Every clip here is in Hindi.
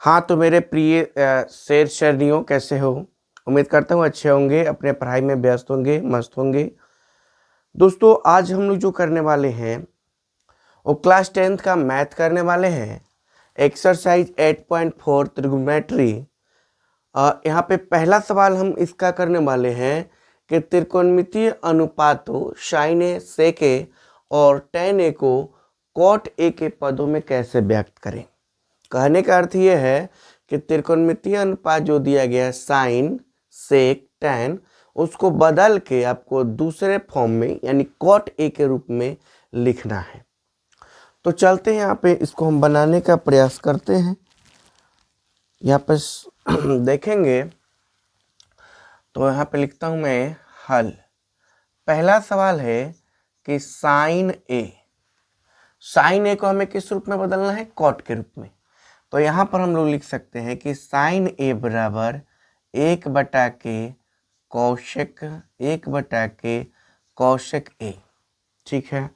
हाँ, तो मेरे प्रिय शेर शेरनियों, कैसे हो? उम्मीद करता हूँ अच्छे होंगे, अपने पढ़ाई में व्यस्त होंगे, मस्त होंगे। दोस्तों, आज हम लोग जो करने वाले हैं वो क्लास 10th का मैथ करने वाले हैं। एक्सरसाइज 8.4 त्रिगोनोमेट्री। यहाँ पे पहला सवाल हम इसका करने वाले हैं कि त्रिकोणमितीय अनुपातों sin a sec a और tan a को cot a के पदों में कैसे व्यक्त करें। कहने का अर्थ यह है कि त्रिकोणमितीय अनुपात जो दिया गया है साइन सेक टैन, उसको बदल के आपको दूसरे फॉर्म में यानी कॉट ए के रूप में लिखना है। तो चलते हैं यहाँ पे, इसको हम बनाने का प्रयास करते हैं। यहाँ पे देखेंगे तो यहाँ पे लिखता हूँ मैं हल। पहला सवाल है कि साइन ए को हमें किस रूप में बदलना है? कॉट के रूप में। तो यहाँ पर हम लोग लिख सकते हैं कि साइन ए बराबर 1/के कौशिक ए। ठीक है,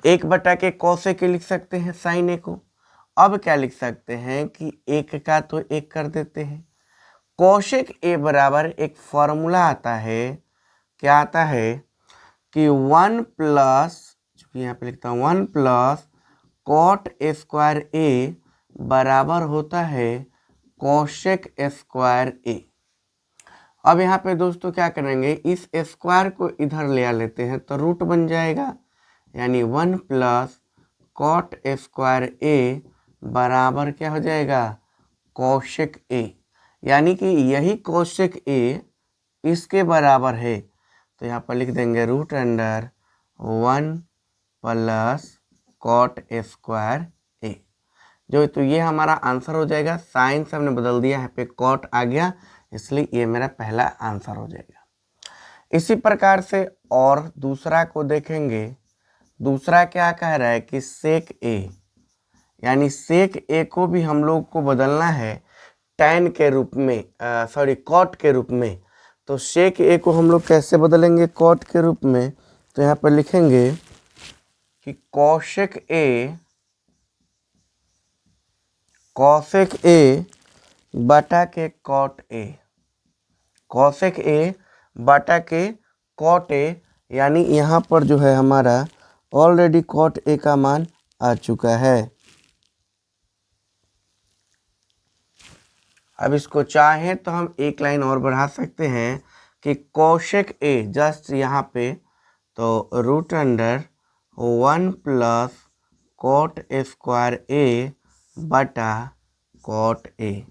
1/के कौशिक ए लिख सकते हैं साइन ए को। अब क्या लिख सकते हैं कि एक का तो एक कर देते हैं। कौशिक ए बराबर एक फॉर्मूला आता है, क्या आता है कि 1 प्लस, यहाँ पे लिखता हूँ 1 प्लस कॉट स्क्वायर ए बराबर होता है कौशिक स्क्वायर ए। अब यहाँ पे दोस्तों क्या करेंगे, इस स्क्वायर को इधर ले लेते हैं तो रूट बन जाएगा, यानी 1 प्लस कॉट स्क्वायर ए बराबर क्या हो जाएगा? कौशिक ए। यानी कि यही कौशिक ए इसके बराबर है। तो यहाँ पर लिख देंगे root under 1 plus cot square A, जो तो ये हमारा आंसर हो जाएगा। साइन से हमने बदल दिया, यहाँ पे कॉट आ गया, इसलिए ये मेरा पहला आंसर हो जाएगा। इसी प्रकार से और दूसरा को देखेंगे। दूसरा क्या कह रहा है कि सेक ए, यानी सेक ए को भी हम लोग को बदलना है टैन के रूप में, कॉट के रूप में। तो सेक ए को हम लोग कैसे बदलेंगे कॉट के रूप में? तो यहाँ पर लिखेंगे कि कौशिक ए बटा के कॉट ए, कौशिक ए बटा के कॉट ए, यानी यहाँ पर जो है हमारा ऑलरेडी कॉट ए का मान आ चुका है। अब इसको चाहें तो हम एक लाइन और बढ़ा सकते हैं कि कौशिक ए जस्ट यहाँ पे, तो root under 1 plus cot square A बटा कॉट ए,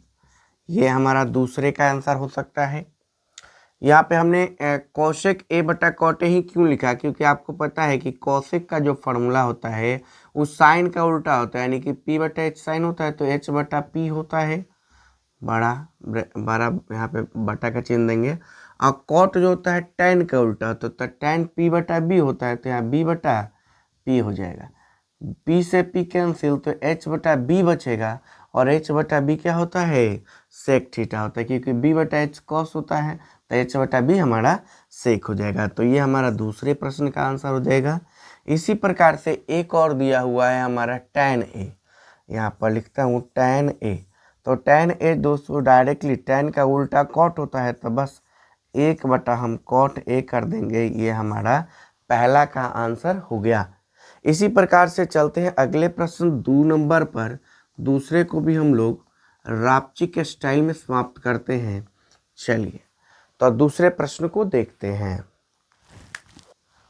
ये हमारा दूसरे का आंसर हो सकता है। यहाँ पे हमने कौशिक ए बटा कॉट ए ही क्यों लिखा? क्योंकि आपको पता है कि कौशिक का जो फॉर्मूला होता है उस साइन का उल्टा होता है, यानी कि पी बटा एच साइन होता है तो एच बटा पी होता है। बड़ा यहाँ पे बटा का चिन्ह देंगे। और कॉट जो होता है टैन का उल्टा होता है, तो टैन पी बटा बी होता है, तो यहाँ बी बटा पी हो जाएगा। पी से पी कैंसिल, तो एच बटा बी बचेगा, और एच बटा बी क्या होता है? सेक थीटा होता है, क्योंकि बी बटा एच कॉस होता है, तो एच बटा बी हमारा सेक हो जाएगा। तो ये हमारा दूसरे प्रश्न का आंसर हो जाएगा। इसी प्रकार से एक और दिया हुआ है हमारा टैन ए, यहाँ पर लिखता हूँ टैन ए। तो टैन ए दोस्तों डायरेक्टली टैन का उल्टा कॉट होता है, तो बस 1 बटा हम कॉट ए कर देंगे, ये हमारा पहला का आंसर हो गया। इसी प्रकार से चलते हैं अगले प्रश्न 2 नंबर पर। दूसरे को भी हम लोग रापची के स्टाइल में समाप्त करते हैं। चलिए तो दूसरे प्रश्न को देखते हैं।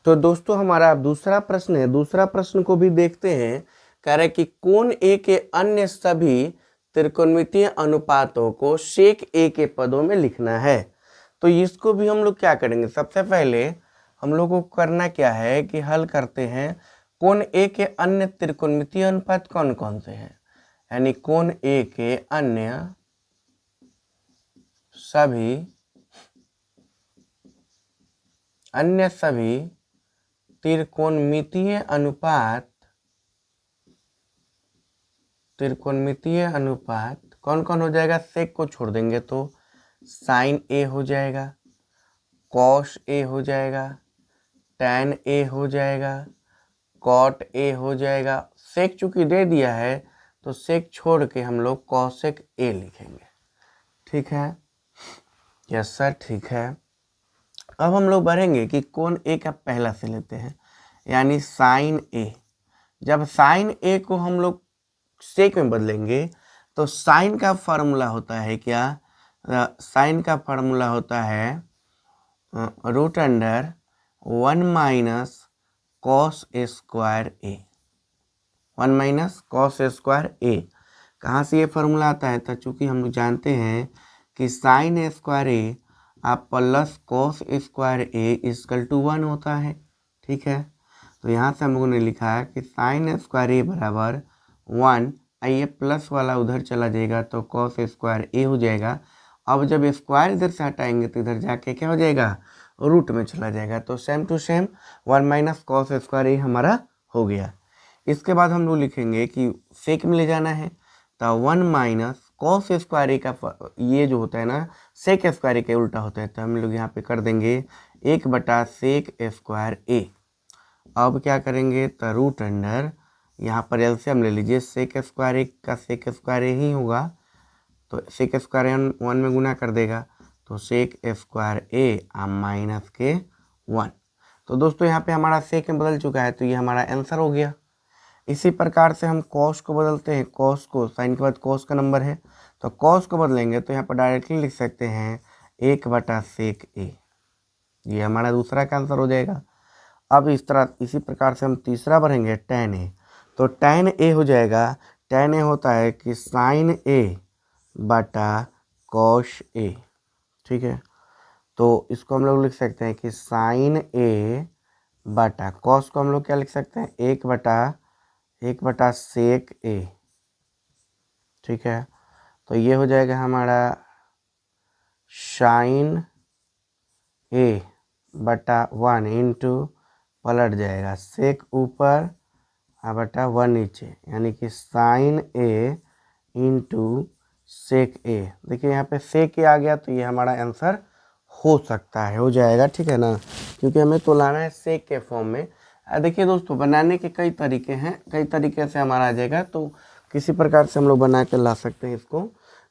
तो दोस्तों हमारा दूसरा प्रश्न है, दूसरा प्रश्न को भी देखते हैं। कह रहे कि कोण ए के अन्य सभी त्रिकोणमितीय अनुपातों को सेक ए के पदों में लिखना है। तो इसको भी हम लोग क्या करेंगे, सबसे पहले हम लोग को करना क्या है कि हल करते हैं कोण ए के अन्य त्रिकोणमितीय अनुपात कौन कौन से हैं। यानी कोण ए के अन्य सभी त्रिकोणमितीय अनुपात कौन कौन हो जाएगा? सेक को छोड़ देंगे तो साइन ए हो जाएगा, कॉस ए हो जाएगा, टैन ए हो जाएगा, कॉट ए हो जाएगा। सेक चूंकि दे दिया है तो सेक छोड़ के हम लोग कॉसेक ए लिखेंगे। ठीक है, यस सर, ठीक है। अब हम लोग बढ़ेंगे कि कोण ए का पहला से लेते हैं, यानी साइन ए। जब साइन ए को हम लोग सेक में बदलेंगे तो साइन का फार्मूला होता है क्या, साइन का फार्मूला होता है root under 1 minus cos square A, 1 minus cos square A. कहाँ से ये फार्मूला आता है, तो चूंकि हम लोग जानते हैं कि साइन स्क्वायर ए आप plus cos square A equal to 1 होता है। ठीक है, तो यहाँ से हम लोगों ने लिखा है कि साइन स्क्वायर ए बराबर 1, आइए प्लस वाला उधर चला जाएगा तो कॉस स्क्वायर ए हो जाएगा। अब जब स्क्वायर इधर से हटाएंगे तो इधर जाके क्या हो जाएगा, रूट में चला जाएगा। तो same to same 1 minus cos square A हमारा हो गया। इसके बाद हम लोग लिखेंगे कि सेक में ले जाना है, तो 1 माइनस कॉस स्क्वायर ए का ये जो होता है ना सेक स्क्वायर ए के उल्टा होता है, तो हम लोग यहाँ पे कर देंगे 1/सेक स्क्वायर ए। अब क्या करेंगे, तो रूट अंडर यहाँ पर एलसीएम ले लीजिए, सेक स्क्वायर ए का सेक स्क्वायर ए ही होगा, तो सेक स्क्वायर ए 1 में गुना कर देगा, तो सेक स्क्वायर ए माइनस के 1। तो दोस्तों यहाँ पे हमारा सेक में बदल चुका है, तो ये हमारा आंसर हो गया। इसी प्रकार से हम कॉस को बदलते हैं, कॉस को साइन के बाद कॉस का नंबर है, तो कॉस को बदलेंगे तो यहाँ पर डायरेक्टली लिख सकते हैं 1/सेक ए, ये हमारा दूसरा का आंसर हो जाएगा। अब इसी प्रकार से हम तीसरा बढ़ेंगे tan ए, तो tan ए हो जाएगा, tan ए होता है कि साइन ए बटा कॉस ए। ठीक है, तो इसको हम लोग लिख सकते हैं कि साइन ए बटा कॉस को हम लोग क्या लिख सकते हैं, 1/सेक ए। ठीक है, तो ये हो जाएगा हमारा साइन ए बटा 1 इंटू पलट जाएगा सेक ऊपर बटा 1 नीचे, यानी कि साइन ए इंटू सेक ए। देखिए यहाँ पे सेक ए आ गया, तो ये हमारा आंसर हो सकता है, हो जाएगा। ठीक है ना, क्योंकि हमें तो लाना है सेक के फॉर्म में। देखिए दोस्तों, बनाने के कई तरीके हैं, कई तरीके से हमारा आ जाएगा, तो किसी प्रकार से हम लोग बना के ला सकते हैं इसको।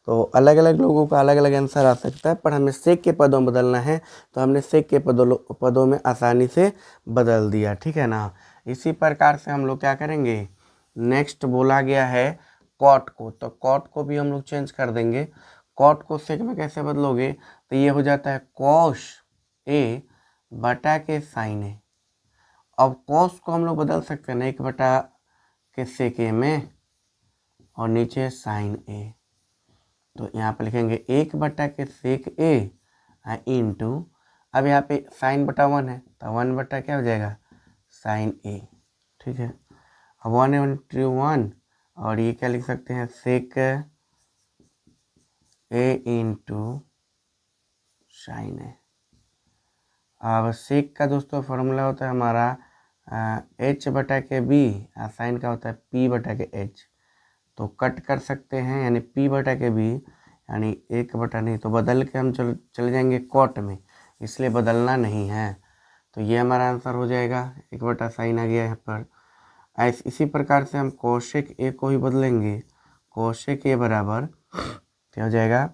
तो अलग अलग लोगों का अलग अलग आंसर आ सकता है, पर हमें सेक के पदों में बदलना है, तो हमने सेक के पदों में आसानी से बदल दिया। ठीक है ना, इसी प्रकार से हम लोग क्या करेंगे, नेक्स्ट बोला गया है कॉट को, तो कॉट को भी हम लोग चेंज कर देंगे। कॉट को सेक में कैसे बदलोगे, तो ये हो जाता है कॉस ए बटा के साइन ए। अब कॉस को हम लोग बदल सकते हैं 1/सेक ए में, और नीचे साइन ए, तो यहाँ पे लिखेंगे 1/सेक ए इंटू, अब यहाँ पे साइन बटा 1 है, तो 1 बटा क्या हो जाएगा, साइन ए। ठीक है, अब 1 इंटू 1, और ये क्या लिख सकते हैं, सेक ए इंटू साइन ए। अब सेक का दोस्तों फॉर्मूला होता है हमारा h/b, साइन का होता है p/h, तो कट कर सकते हैं, यानी p/b, यानी 1 नहीं, तो बदल के हम चले जाएंगे कॉट में, इसलिए बदलना नहीं है, तो ये हमारा आंसर हो जाएगा। 1/साइन आ गया यहाँ पर। इसी प्रकार से हम कोशेक ए को ही बदलेंगे, कोशेक ए बराबर क्या हो जाएगा,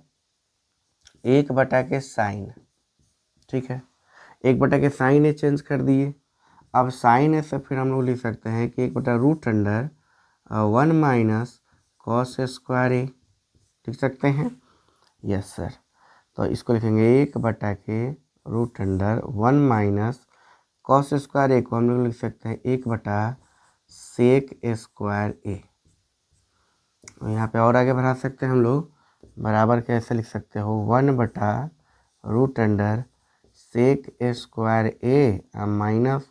1/साइन। ठीक है, 1/साइन ए चेंज कर दिए। अब साइन ए से फिर हम लोग लिख सकते हैं कि 1/रूट अंडर 1 माइनस कॉस स्क्वायर ए, लिख सकते हैं, यस सर। तो इसको लिखेंगे 1/रूट अंडर 1 माइनस कॉस स्क्वायर ए को हम लोग लिख सकते हैं 1/सेक स्क्वायर ए। यहाँ पे और आगे बढ़ा सकते हैं हम लोग, बराबर कैसे लिख सकते हो, 1/रूट अंडर सेक स्क्वायर ए माइनस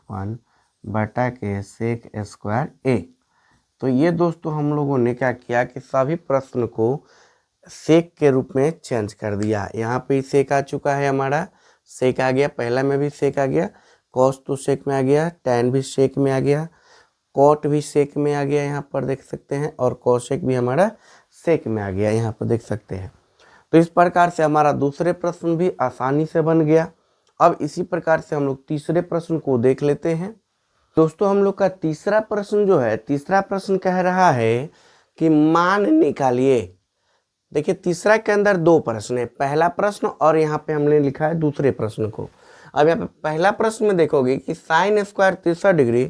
1/सेक स्क्वायर ए। तो ये दोस्तों हम लोगों ने क्या किया कि सभी प्रश्न को सेक के रूप में चेंज कर दिया। यहाँ पे सेक आ चुका है, हमारा सेक आ गया, पहला में भी सेक आ गया, कॉस तो सेक में आ गया, टैन भी सेक में आ गया, कॉट भी सेक में आ गया, यहाँ पर देख सकते हैं, और कोसेक भी हमारा सेक में आ गया, यहाँ पर देख सकते हैं। तो इस प्रकार से हमारा दूसरे प्रश्न भी आसानी से बन गया। अब इसी प्रकार से हम लोग तीसरे प्रश्न को देख लेते हैं। दोस्तों हम लोग का तीसरा प्रश्न जो है, तीसरा प्रश्न कह रहा है कि मान निकालिए। देखिए तीसरा के अंदर दो प्रश्न है, पहला प्रश्न और यहाँ पे हमने लिखा है दूसरे प्रश्न को। अब यहाँ पे पहला प्रश्न में देखोगे कि sine square 63 degree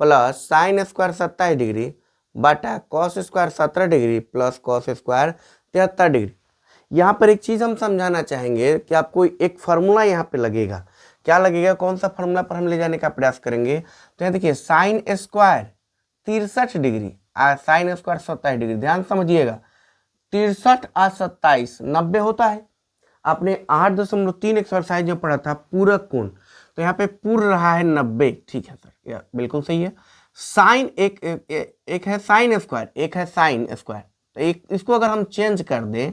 plus sine square 27 degree बटा cos square 17 degree plus cos square 73 degree. यहाँ पर एक चीज हम समझाना चाहेंगे कि आपको एक फार्मूला यहाँ पे लगेगा। क्या लगेगा, कौन सा फार्मूला पर हम ले जाने का प्रयास करेंगे? तो यहाँ देखिए साइन स्क्वायर 63 डिग्री और साइन स्क्वायर 27 डिग्री, ध्यान समझिएगा 63 और 27 90 होता है। आपने 8.3 एक्सरसाइज में पढ़ा था पूरक कोण, तो यहाँ पे पूर्ण रहा है 90। ठीक है सर, या बिल्कुल सही है। साइन एक है साइन स्क्वायर, एक है साइन स्क्वायर, तो एक इसको अगर हम चेंज कर दें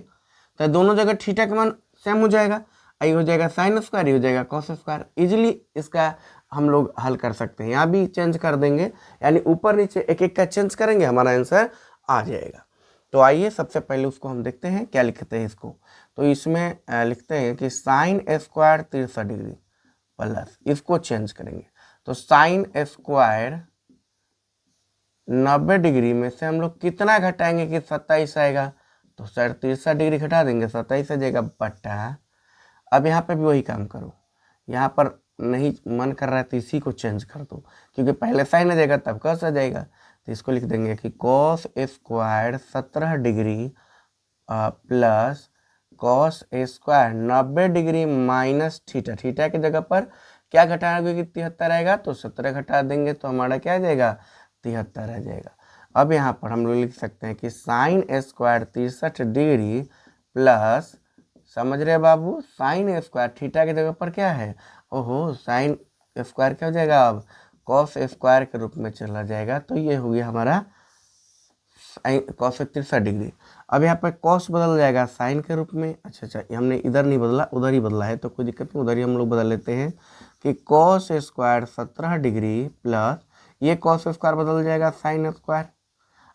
तो दोनों जगह थीटा का मान सेम हो जाएगा, ये हो जाएगा साइन स्क्वायर, ये हो जाएगा कॉस स्क्वायर। इजीली इसका हम लोग हल कर सकते हैं, यहाँ भी चेंज कर देंगे, यानी ऊपर नीचे एक एक का चेंज करेंगे, हमारा आंसर आ जाएगा। तो आइए सबसे पहले उसको हम देखते हैं क्या लिखते हैं इसको। तो इसमें लिखते हैं कि साइन स्क्वायर 63 डिग्री प्लस, इसको चेंज करेंगे तो साइन स्क्वायर 90 डिग्री में से हम लोग कितना घटाएंगे कि 27 आएगा, तो सर 63 डिग्री घटा देंगे 27 आ जाएगा बटा। अब यहाँ पे भी वही काम करो, यहाँ पर नहीं मन कर रहा है तो इसी को चेंज कर दो, क्योंकि पहले साइन आ जाएगा तब कॉस आ जाएगा। तो इसको लिख देंगे कि cos square 17 degree plus cos square 90 degree minus theta, theta की जगह पर क्या घटाएंगे कि 73 आएगा, तो 17 घटा देंगे तो हमारा क्या आ जाएगा 73 आ जाएगा। अब यहाँ पर हम लोग लिख सकते हैं कि साइन स्क्वायर 63 डिग्री प्लस, समझ रहे बाबू, साइन स्क्वायर थीटा की जगह पर क्या है, ओहो साइन स्क्वायर क्या हो जाएगा अब कॉस स्क्वायर के रूप में चला जाएगा। तो ये हो गया हमारा कॉस 63 डिग्री। अब यहाँ पर कॉस बदल जाएगा साइन के रूप में। अच्छा, हमने इधर नहीं बदला, उधर ही बदला है, तो कोई दिक्कत नहीं, उधर ही हम लोग बदल लेते हैं कि कॉस स्क्वायर 17 डिग्री प्लस ये कॉस स्क्वायर बदल जाएगा साइन स्क्वायर,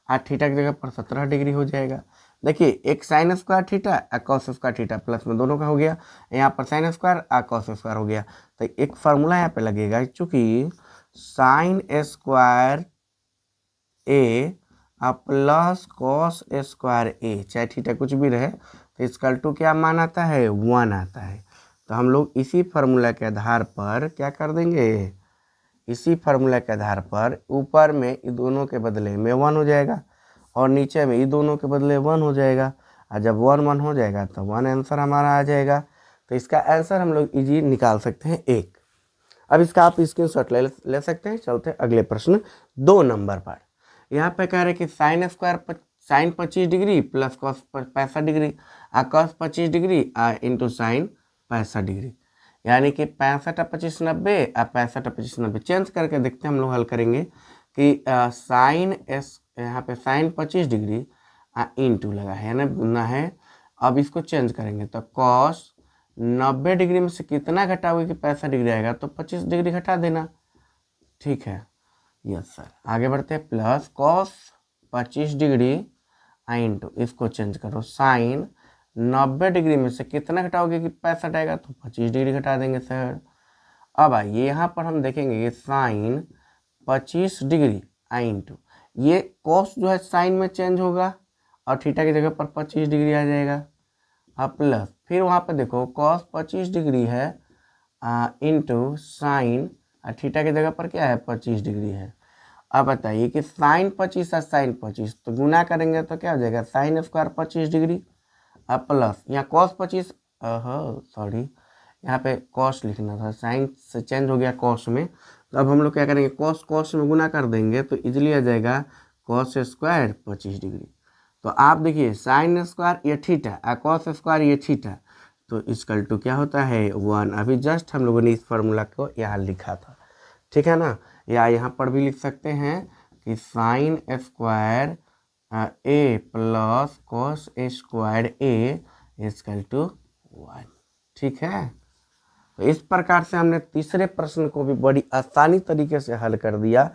और थीटा की जगह पर 17 डिग्री हो जाएगा। देखिए एक साइन स्क्वायर थीटा और कॉस स्क्वायर थीटा प्लस में दोनों का हो गया, यहाँ पर साइन स्क्वायर और कॉस स्क्वायर हो गया। तो एक फार्मूला यहाँ पे लगेगा, चूंकि sign square A plus cos square ए, चाहे थीटा कुछ भी रहे, तो इसका टू क्या मान आता है 1 आता है। तो हम लोग इसी फार्मूला के आधार पर क्या कर देंगे, इसी फार्मूला के आधार पर ऊपर में ये दोनों के बदले में 1 हो जाएगा और नीचे में ये दोनों के बदले 1 हो जाएगा, और जब 1 1 हो जाएगा तो 1 आंसर हमारा आ जाएगा। तो इसका आंसर हम लोग इजी निकाल सकते हैं 1। अब इसका आप स्क्रीनशॉट ले सकते हैं। चलते हैं अगले प्रश्न 2 नंबर पर। यहाँ पे कह रहे कि sine square sine 25 degree plus cos 65 degree और cos 25 degree into sine 65 degree, यानी कि 65 और 25 90 और 65 और 25 90। चेंज करके देखते हैं हम लोग हल करेंगे कि साइन यहाँ पे साइन 25 डिग्री इंटू लगा है ना, गुना है। अब इसको चेंज करेंगे तो कॉस 90 डिग्री में से कितना घटाओगे कि 65 डिग्री आएगा, तो 25 डिग्री घटा देना। ठीक है, यस सर। आगे बढ़ते हैं, प्लस कॉस 25 डिग्री इंटू, इसको चेंज करो साइन 90 डिग्री में से कितना घटाओगे कि 65 आएगा, तो 25 डिग्री घटा देंगे सर। अब आइए यहाँ पर हम देखेंगे कि साइन 25 डिग्री इंटू ये कॉस जो है साइन में चेंज होगा और थीटा की जगह पर 25 डिग्री आ जाएगा। अब प्लस फिर वहाँ पर देखो कॉस 25 डिग्री है इंटू साइन, थीटा की जगह पर क्या है 25 डिग्री है। अब बताइए कि साइन 25 और साइन 25 तो गुना करेंगे तो क्या हो जाएगा साइन स्क्वायर 25 डिग्री, अब प्लस यहाँ कॉस 25, सॉरी यहाँ पे कॉस लिखना था, साइन से चेंज हो गया कॉस में। तो अब हम लोग क्या करेंगे, कॉस कॉस में गुना कर देंगे तो इजीली आ जाएगा कॉस स्क्वायर 25 डिग्री। तो आप देखिए साइन स्क्वायर ये थीटा और कॉस स्क्वायर ये थीटा, तो इसकल टू क्या होता है 1। अभी जस्ट हम लोगों ने इस फार्मूला को यहाँ लिखा था, ठीक है ना। या यहाँ पर भी लिख सकते हैं कि sine square A plus cos square A equal to 1, ठीक है। तो इस प्रकार से हमने तीसरे प्रश्न को भी बड़ी आसानी तरीके से हल कर दिया।